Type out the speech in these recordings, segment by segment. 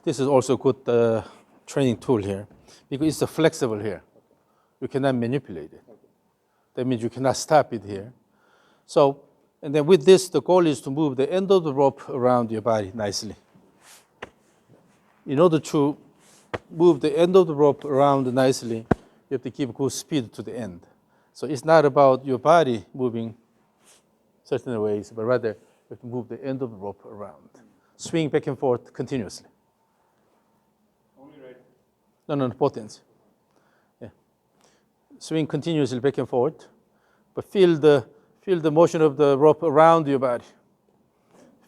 This is also a good training tool here because it's flexible here. You cannot manipulate it. That means you cannot stop it here. So, and then with this, the goal is to move the end of the rope around your body nicely. In order to move the end of the rope around nicely, you have to give good speed to the end. So it's not about your body moving certain ways, but rather you have to move the end of the rope around. Swing back and forth continuously. Only right? No, both ends. Yeah. Swing continuously back and forth, but feel the motion of the rope around your body.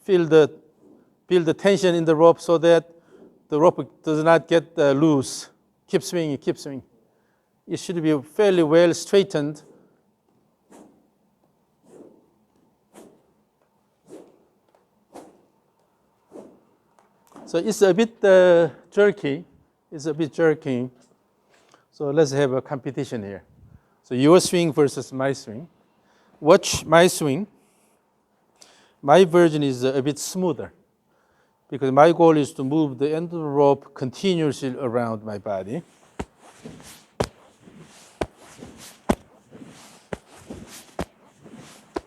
Feel the tension in the rope so that the rope does not get loose. Keep swinging, keep swinging. It should be fairly well straightened. So it's a bit jerky. It's a bit jerky. So let's have a competition here. So your swing versus my swing. Watch my swing. My version is a bit smoother because my goal is to move the end of the rope continuously around my body.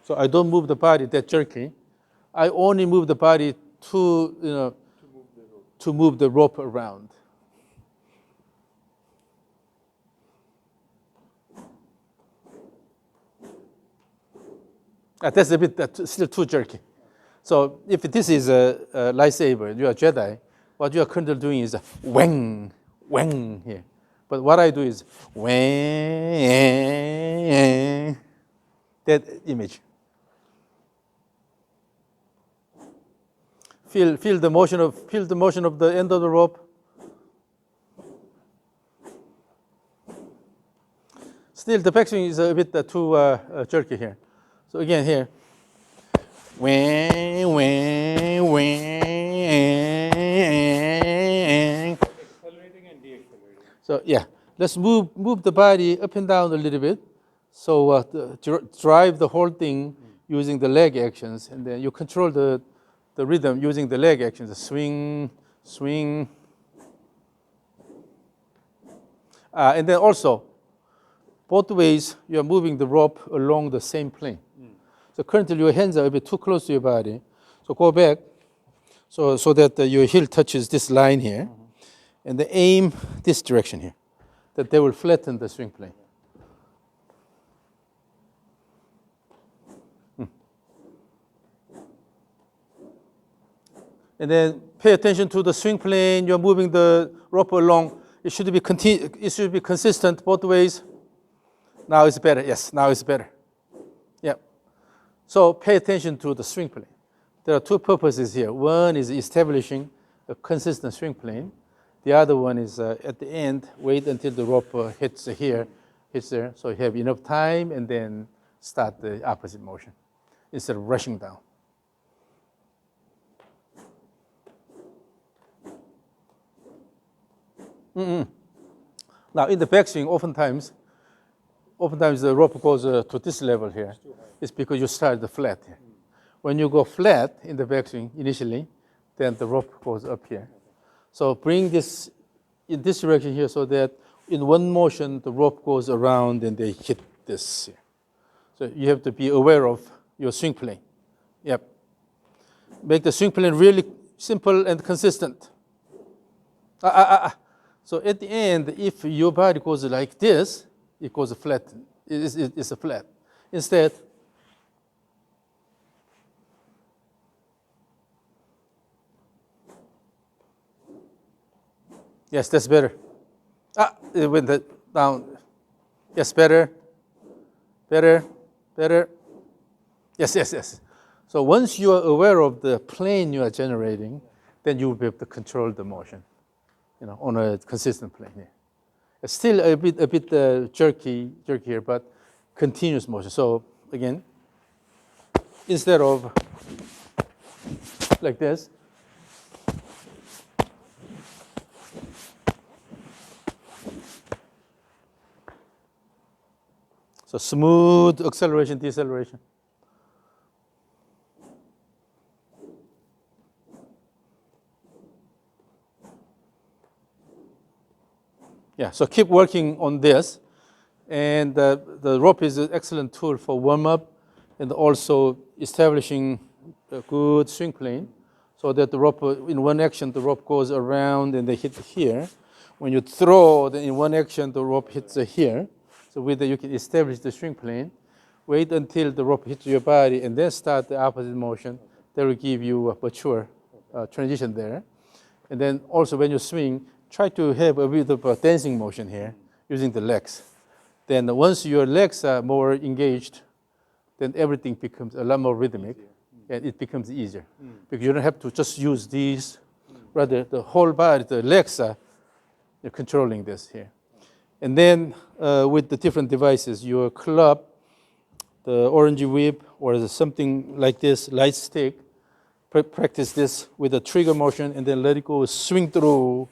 So I don't move the body that jerky. I only move the body to move the rope around. That's a bit still too jerky. So if this is a lightsaber, you're a Jedi, what you are currently doing is wang, wang here. But what I do is wang, that image. Feel the motion of the end of the rope. Still, the backswing is a bit too jerky here. So again here, wang, wang, wang. Accelerating and deaccelerating. So yeah, let's move the body up and down a little bit. So drive the whole thing using the leg actions, and then you control the rhythm using the leg actions. The swing, swing. And then also, both ways, you're moving the rope along the same plane. So currently your hands are a bit too close to your body. So go back so that your heel touches this line here. And then aim this direction here, that they will flatten the swing plane. And then pay attention to the swing plane. You're moving the rope along. It should be consistent both ways. Now it's better. Yes, now it's better. Yeah. So pay attention to the swing plane. There are two purposes here. One is establishing a consistent swing plane. The other one is at the end, wait until the rope hits there, so you have enough time, and then start the opposite motion instead of rushing down. Now in the backswing, oftentimes the rope goes to this level here. It's because you start the flat here. When you go flat in the backswing initially, then the rope goes up here. So bring this in this direction here so that in one motion the rope goes around and they hit this here. So you have to be aware of your swing plane. Yep. Make the swing plane really simple and consistent. So at the end, if your body goes like this, it goes flat. It's a flat. Instead, yes, that's better. It went down. Yes, better. Yes. So once you are aware of the plane you are generating, then you will be able to control the motion, on a consistent plane here. It's still a bit jerky here, but continuous motion. So again, instead of like this, so smooth acceleration, deceleration. Yeah, so keep working on this. And the rope is an excellent tool for warm-up and also establishing a good swing plane so that the rope, in one action, the rope goes around and they hit here. When you throw, then in one action, the rope hits here. So with that, you can establish the swing plane. Wait until the rope hits your body and then start the opposite motion. That will give you a mature transition there. And then also when you swing, try to have a bit of a dancing motion here using the legs. Then once your legs are more engaged, then everything becomes a lot more rhythmic and it becomes easier. Because you don't have to just use these, rather the whole body, the legs are you're controlling this here. And then with the different devices, your club, the orange whip, or something like this, light stick, practice this with a trigger motion and then let it go, swing through,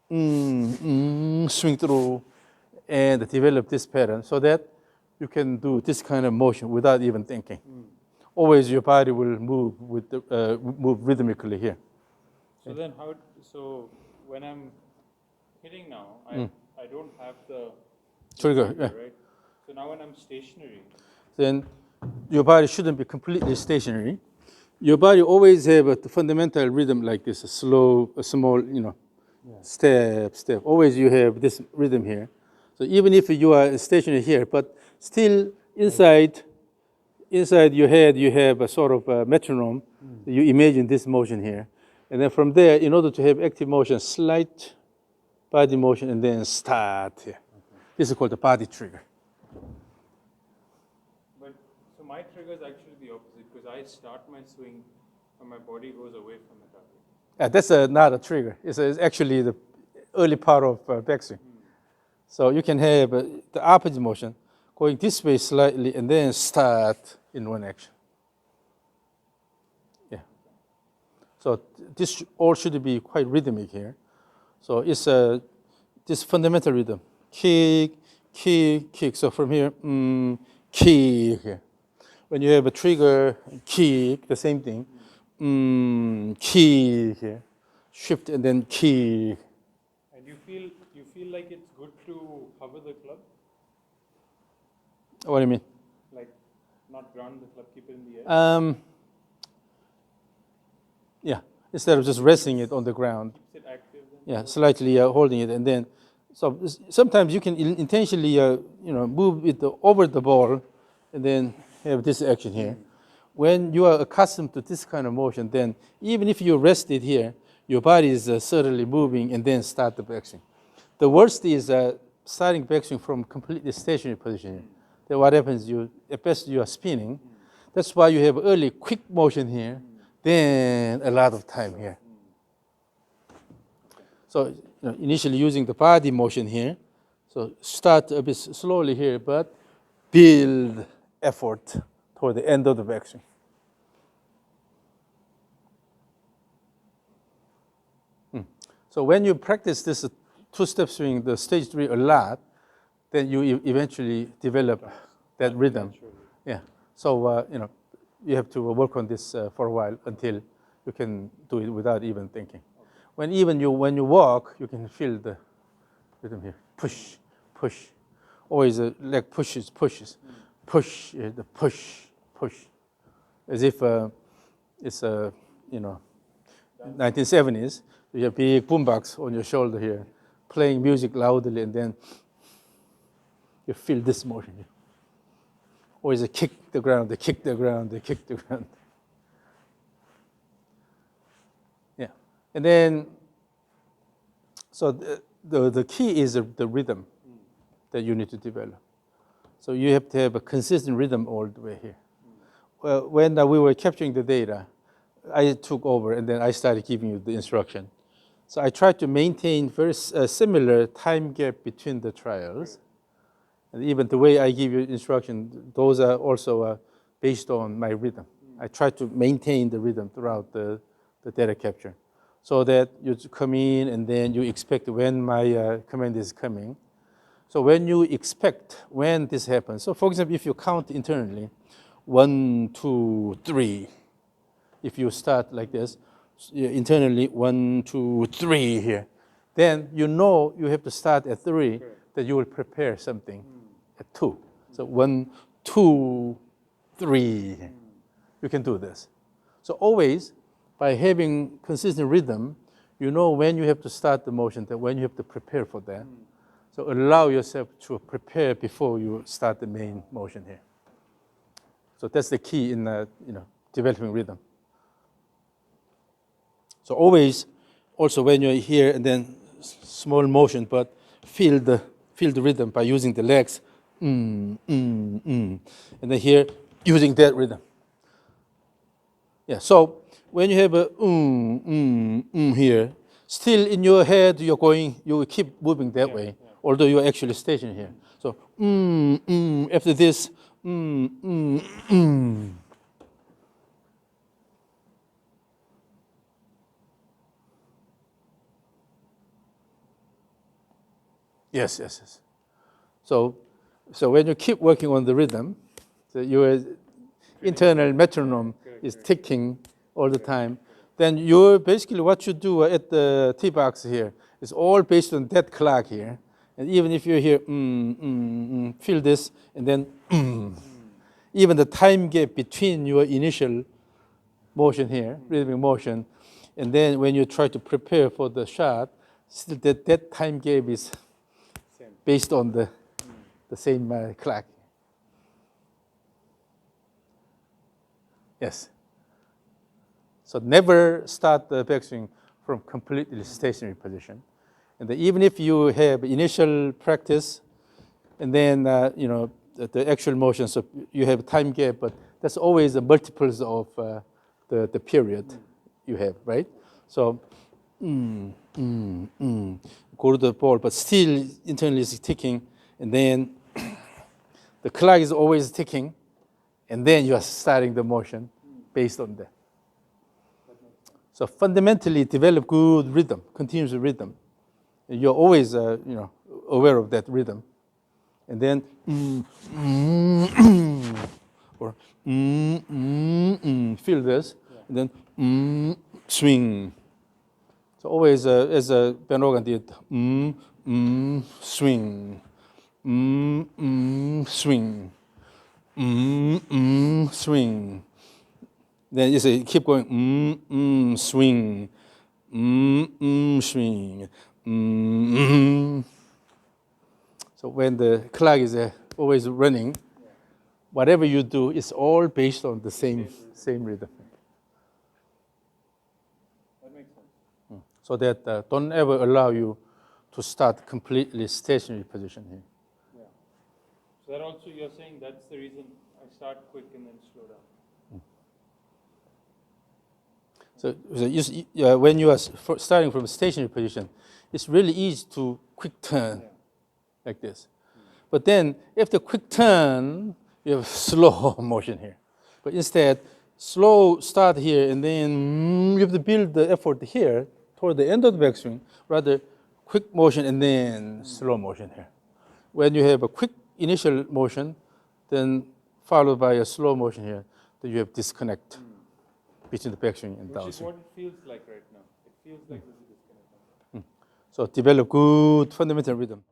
swing through, and develop this pattern so that you can do this kind of motion without even thinking. Always your body will move with the, move rhythmically here. So then so when I'm hitting now, I don't have the Trigger, yeah. right? So now when I'm stationary, Then your body shouldn't be completely stationary. Your body always have a fundamental rhythm like this, a slow, a small, step, step. Always you have this rhythm here. So even if you are stationary here, but still inside your head, you have a sort of a metronome. You imagine this motion here. And then from there, in order to have active motion, slight body motion, and then start here. This is called the body trigger. but so my trigger is actually the opposite because I start my swing and my body goes away from the target. That's not a trigger. It's actually the early part of backswing. So you can have the opposite motion, going this way slightly, and then start in one action. Yeah. So this all should be quite rhythmic here. So it's this fundamental rhythm. Kick, kick, kick. So from here, kick here. When you have a trigger, kick, the same thing. Kick here. Shift and then kick. And you feel like it's good to hover the club, What do you mean? like not ground the club, keep it in the air. Yeah, instead of just resting it on the ground. Keeps it active. Then? Yeah, slightly holding it, and then so sometimes you can intentionally move it over the ball, and then have this action here. When you are accustomed to this kind of motion, then even if you rest it here, your body is certainly moving and then start the backswing. The worst is starting backswing from completely stationary position here. Then what happens? At best you are spinning. That's why you have early quick motion here, then a lot of time here. So initially using the body motion here, so start a bit slowly here, but build effort toward the end of the backswing. So when you practice this two-step swing, the stage 3 a lot, then you eventually develop that rhythm. Yeah. So you have to work on this for a while until you can do it without even thinking. When you walk, you can feel the rhythm here. Push, push. Always the leg pushes, push, the push, push. As if it's 1970s. You have a big boombox on your shoulder here, playing music loudly, and then you feel this motion here. Always kick the ground, they kick the ground, they kick the ground. Yeah. And then, so the key is the rhythm that you need to develop. So you have to have a consistent rhythm all the way here. Well, when we were capturing the data, I took over and then I started giving you the instruction. So I tried to maintain very similar time gap between the trials. And even the way I give you instruction, those are also based on my rhythm. I try to maintain the rhythm throughout the data capture so that you come in and then you expect when my command is coming. So when you expect when this happens, so for example, if you count internally, 1, 2, 3, if you start like this, internally 1, 2, 3 here, then you know you have to start at 3, Correct. that you will prepare something at 2. So 1, 2, 3. You can do this. So always, by having consistent rhythm, you know when you have to start the motion, that when you have to prepare for that. So allow yourself to prepare before you start the main motion here. So that's the key in developing rhythm. So always, also when you're here and then small motion, but feel the rhythm by using the legs. And then here, using that rhythm. Yeah. So when you have a here, still in your head you will keep moving that way, although you're actually stationed here. So after this, Yes. So when you keep working on the rhythm, your internal metronome is ticking all the time. Then you basically what you do at the T box here is all based on that clock here. And even if you hear feel this, and then even the time gap between your initial motion here, rhythmic motion, and then when you try to prepare for the shot, still that time gap is based on the same clock. Yes. So never start the backswing from completely stationary position. And then even if you have initial practice, and then the actual motion, so you have time gap, but that's always the multiples of the period you have, right? So go to the ball, but still internally it's ticking, and then the clock is always ticking, and then you are starting the motion based on that. So fundamentally develop good rhythm, continuous rhythm. You're always aware of that rhythm. And then or feel this, and then swing. So always, as Ben Organ did, swing, swing, swing. Then you say, keep going, swing, swing, So when the clock is always running, whatever you do is all based on the same rhythm. That makes sense. So that don't ever allow you to start completely stationary position here. Yeah. So that also you're saying that's the reason I start quick and then slow down. So when you are starting from a stationary position, it's really easy to quick turn like this. But then after quick turn, you have slow motion here. But instead, slow start here, and then you have to build the effort here toward the end of the backswing, rather quick motion and then slow motion here. When you have a quick initial motion, then followed by a slow motion here, then you have disconnect between the backswing and downswing. Which is what it feels like right now. It feels like there's a disconnect. So develop good fundamental rhythm.